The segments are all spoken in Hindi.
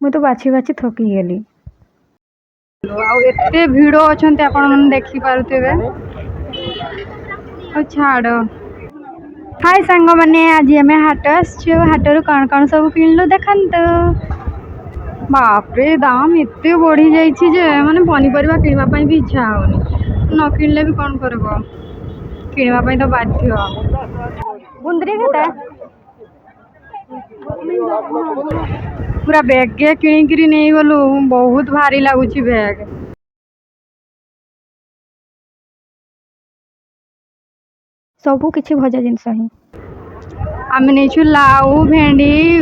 मुझे तो बाछी बाछी थकी गली आते भिड़ अच्छा आपण देखी पारे छाड़। हाय सांग मैंने आज आम हाट आसु हाटर कौन कौन सब किणलु देखु बापरे दाम एत बढ़ी जाइए माने पनीपरिया किणवाई भी इच्छा होनी न किणले भी कौन कर किणवाई तो बाध्य बुंदरी के पूरा बैग किणिकी नहीं गलु बहुत भारी लगुच बैग सबू किसी भजा जिनस ही आम नहीं लाउ भेंडी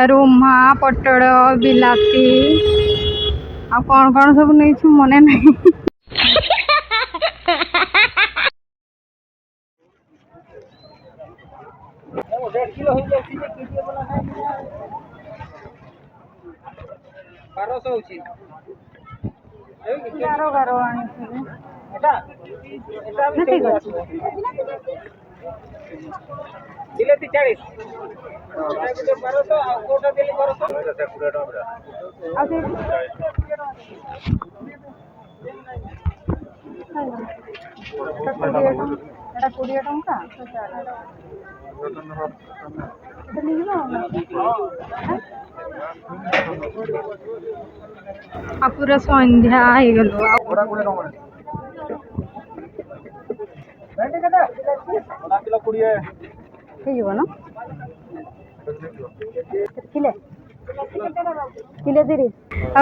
रोमा पटल बिलाती आ कौन कौन सब नहीं मने नहीं बिलाती 40 पूरा संध्या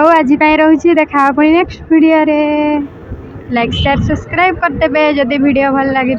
आज रोचे देखा नेक्स्ट वीडियो रे लाइक शेयर सब्सक्राइब करदे जदि वीडियो भल लगी।